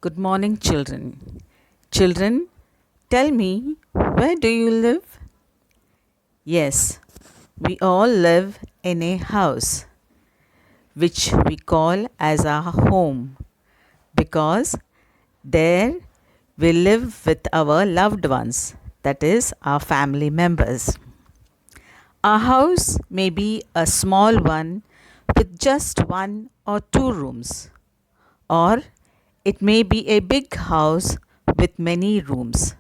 Good morning, children. Children, tell me, where do you live? Yes, we all live in a house, which we call as our home, because there we live with our loved ones, that is, our family members. Our house may be a small one with just one or two rooms, or it may be a big house with many rooms.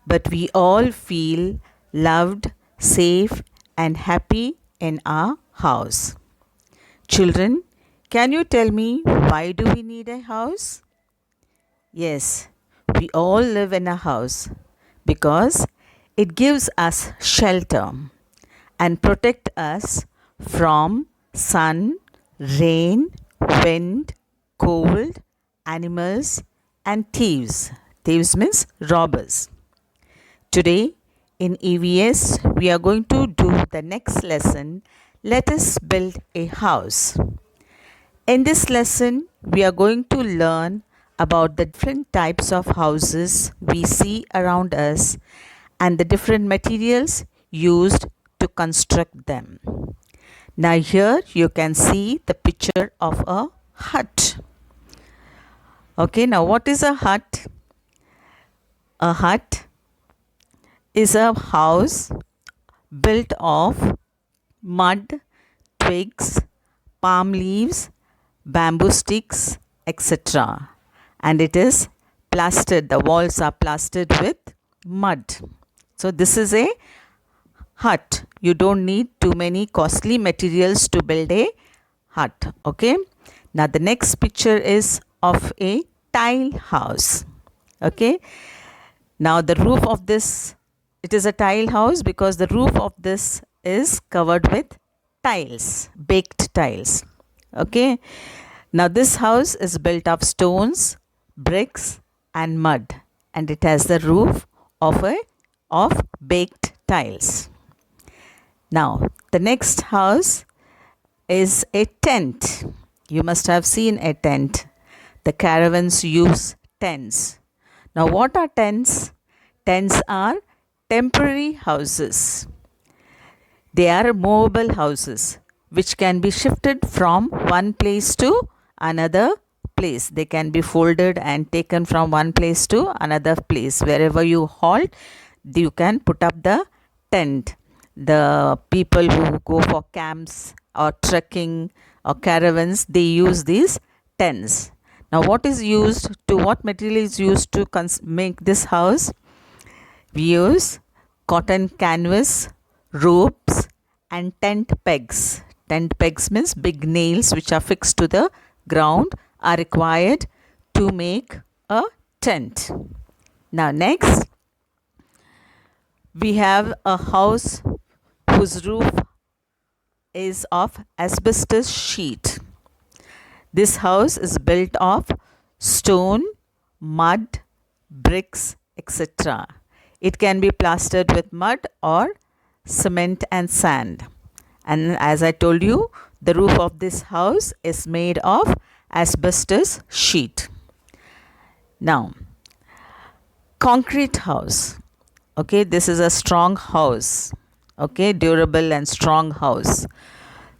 But we all feel loved, safe, and happy in our house. Children, can you tell me why do we need a house? Yes, we all live in a house because it gives us shelter and protect us from sun, rain, wind, cold, animals, and thieves. Thieves means robbers. Today in EVS, we are going to do the next lesson. Let us build a house. In this lesson, we are going to learn about the different types of houses we see around us and the different materials used to construct them. Now, here you can see the picture of a hut. Okay, now what is a hut? A hut is a house built of mud, twigs, palm leaves, bamboo sticks, etc. And it is plastered, the walls are plastered with mud. So, this is a hut. You don't need too many costly materials to build a hut. Okay. Now, the next picture is of a tile house. Okay. Now, the roof of this, it is a tile house because the roof of this is covered with tiles, baked tiles. Okay. Now, this house is built of stones, bricks, and mud, and it has the roof of baked tiles. Now, the next house is a tent. You must have seen a tent. The caravans use tents. Now, what are tents? Tents are temporary houses. They are movable houses which can be shifted from one place to another place. They can be folded and taken from one place to another place. Wherever you halt, you can put up the tent. The people who go for camps or trekking or caravans, they use these tents. Now, what material is used to make this house? We use cotton canvas, ropes, and tent pegs. Tent pegs means big nails which are fixed to the ground are required to make a tent. Now, next, we have a house whose roof is of asbestos sheet. This house is built of stone, mud, bricks, etc. It can be plastered with mud or cement and sand. And as I told you, the roof of this house is made of asbestos sheet. Now, concrete house. Okay, this is a strong house. Okay, durable and strong house.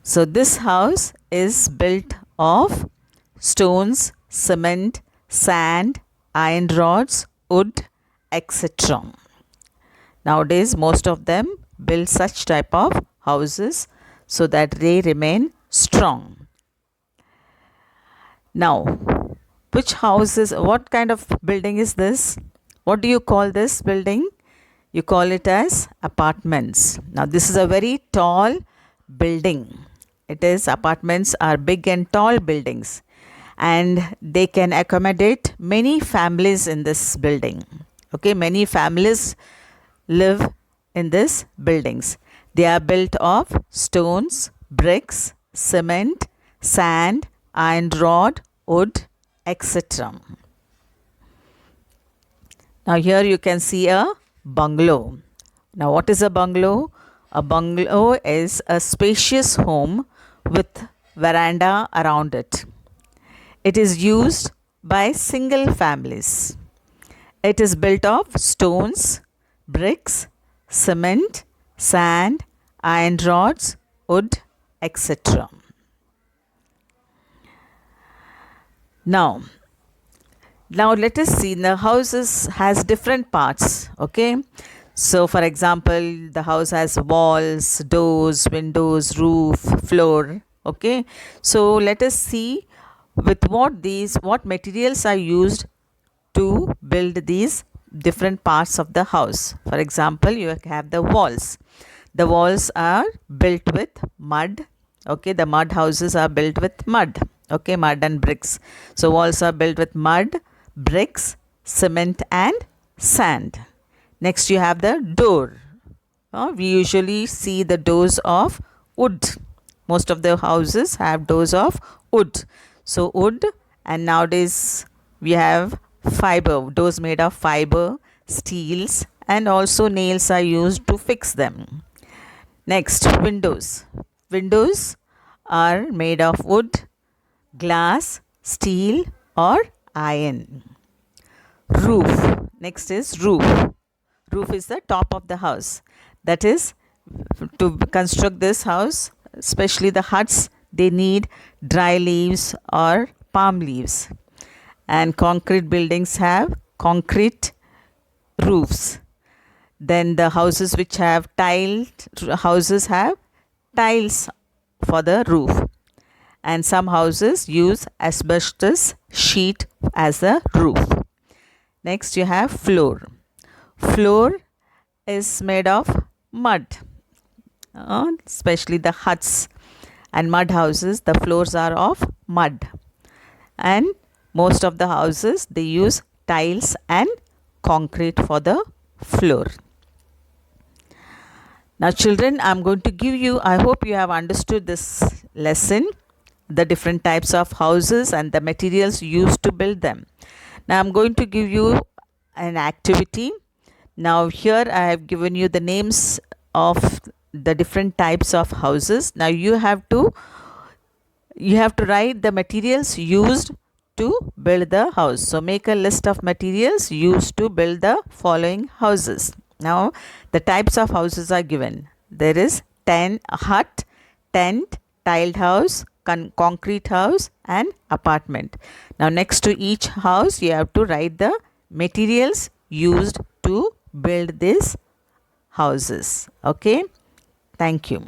So, this house is built of stones, cement, sand, iron rods, wood, etc. Nowadays, most of them build such type of houses so that they remain strong. Now, what kind of building is this? What do you call this building? You call it as apartments. Now, this is a very tall building. Apartments are big and tall buildings, and they can accommodate many families in this building. Okay, many families live in these buildings. They are built of stones, bricks, cement, sand, iron rod, wood, etc. Now, here you can see a bungalow. Now, what is a bungalow? A bungalow is a spacious home with veranda around it. It is used by single families. It is built of stones, bricks, cement, sand, iron rods, wood, etc. Now, now let us see, the houses has different parts. Okay, so for example, the house has walls, doors, windows, roof, floor. Okay, so let us see with what materials are used to build these different parts of the house. For example, you have the walls. The walls are built with mud. Okay, the mud houses are built with mud. Okay, mud and bricks. So walls are built with mud, bricks, cement and sand. Next you have the door. We usually see the doors of wood. Most of the houses have doors of wood. So wood, and nowadays we have fiber, doors made of fiber, steels, and also nails are used to fix them. Next, windows. Windows are made of wood, glass, steel, or iron. Roof. Next is roof. Roof is the top of the house. That is, to construct this house, especially the huts, they need dry leaves or palm leaves. And concrete buildings have concrete roofs. Then the houses which have tiled houses have tiles for the roof. And some houses use asbestos sheet as a roof. Next you have floor. Floor is made of mud, especially the huts and mud houses. The floors are of mud, and most of the houses they use tiles and concrete for the floor. Now children, I'm going to give you, I hope you have understood this lesson, the different types of houses and the materials used to build them. Now I'm going to give you an activity. Now here I have given you the names of the different types of houses. Now you have to write the materials used to build the house. So make a list of materials used to build the following houses. Now the types of houses are given. There is hut, tent, tiled house, concrete house and apartment. Now next to each house you have to write the materials used to build these houses. Okay, thank you.